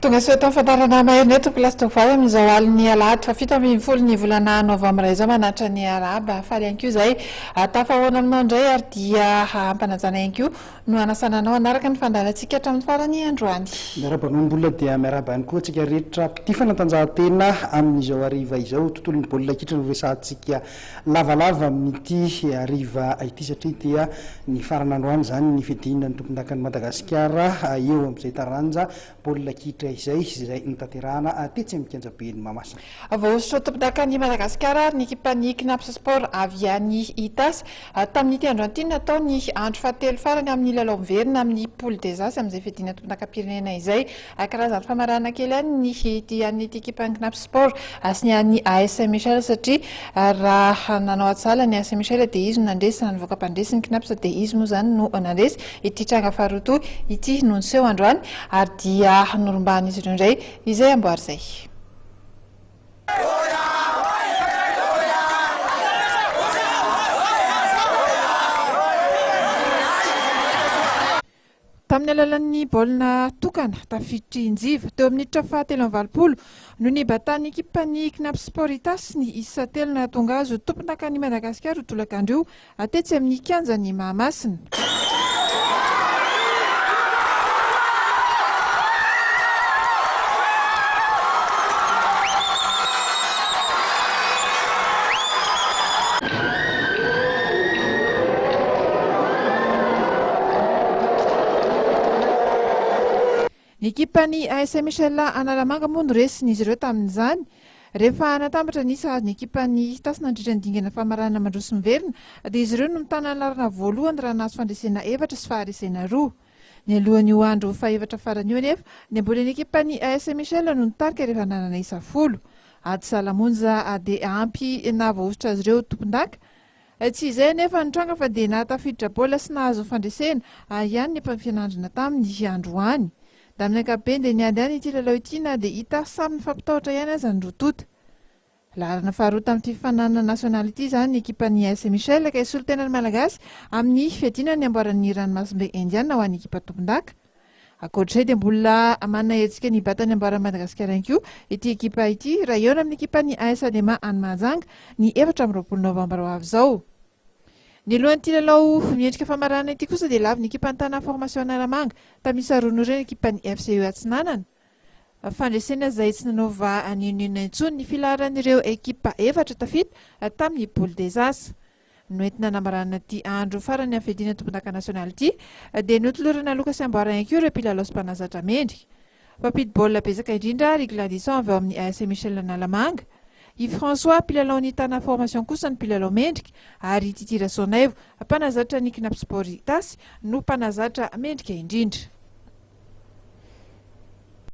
Tonga soa tao fatarana mahery eto plasitoko vavy amin'izao alin'ny alahatra fafito ambin'ny folo ny volana novambra izao manatra ny araba faly ihany koa izay tafahoana aminao indray ary dia hampanajana ihany koa no anasananao anaraka ny fandalantsika hatramin'ny farany androany. Miaraba nombola dia miaraba ihany koa antsika rehetra mpity fanatanjahantena amin'izao hariva izao tontolon'ny baolina kitra no resantsika lavalava mity hariva ity satria dia ny farany androany zany ny fidinana ny tompon-dakany Madagasikara eo amin'izay taranja baolina kitra izay nitaterahana tetsy amin'ny kianjaben'ny Mahamasina. Voaositra tompon-dakany Madagasikara ny ekipan'ny Knaps Sport avy any Itasy tamin'ity andro ity natao ny andro fahatelo farany amin'ny lalao miverina amin'ny poule des As amin'izay fidinana tompon-dakampirenena izay karazany famarana kely any ny an'ity ekipan'ny Knaps Sport sy ny an'ny AS Saint-Michel satria raha nanao atsala ny AS Saint-Michel dia izy no nandresy na nivoaka mpandresy ny Knaps dia izy moa zany no nandresy ity tranga faharoa ity no niseho androany ary dia norombahan'izy ireo indray izay amboary izay. Tamin'ny alalan'ny baolina tokana tafiditra injiva teo amin'ny minitra fahatelo amby valopolo no nibatan'ny ekipan'ny Knaps Sport Itasy ny isa telo na tonga azy tompon-dakan'i Madagasikara ho tolakandro atetsy amin'ny kianjan'ny Mahamasina. Ny ekipan'ny AS Saint-Michel Analamanga moa no resin'izy ireo tamin'izany rehefa natambatra ny isa ny ekipan'ny Itasy nandritra ny dingana famarana mandroso miverina dia izy ireo no mitana ny larana voalohany raha nahazo fandresena efatra sy faharesena roa. Ny alohan'io andro fahaefatra farany io anefa ny ambolen'ny ekipan'ny AS Saint-Michel no nitarika rehefa nanana isa folo. Ady Salamonja dia ampy na voaositra azy ireo tompon-daka. Tsy izay anefa nitranga fa dia natafiditra baolina sy nahazo fandresena ihany ny mpampianandrina tamin'ny androany. Amin'ny ankapobeny dia niady ity lalao ity na dia hita samy mifampitahotra ihany aza ny rotota. Lalana faharoa tamin'ity fifananana nasionaly ity izany ny ekipan'ny AS Saint-Michel ka isolo tenany malagasy amin'ny fiadina ny amboaran'ny ranomasimbe indiana ho an'ny ekipa tompon-daka. Ankoatr'izay dia mbola manana hetsika ny batany amboaran'ny Madagasikara ihany koa ity ekipa ity raha eo amin'ny ekipan'ny AS Adema any Mahajanga ny 4 novambra ho avy izao. Ny alohan'ity lalao miendrika famarana ity kosa dia lavy ny ekipan'ny Tana Formation Analamanga tamisa roa ireny ekipan'ny FCE Atsinanana. Fandresena izay tsy nanaova anionina intsony ny filaharan'ireo ekipa efatra tafita tamin'ny poule des As. Noentina namarana ity andro farany amin'ny fiadina tompon-daka nasionaly ity dia notolorana loka sy amboara ihany koa ireo mpilalao sy mpanazatra mendrika. Mpampity baolina betsaka indrindra Ry Gladison avy ao amin'ny AS Saint-Michel Analamanga. I François mpilalao ny Tana Formation kosa ny mpilalao mendrika ary Titira Sonaivo mpanazatra ny Knaps Sport Itasy no mpanazatra mendrika indrindra.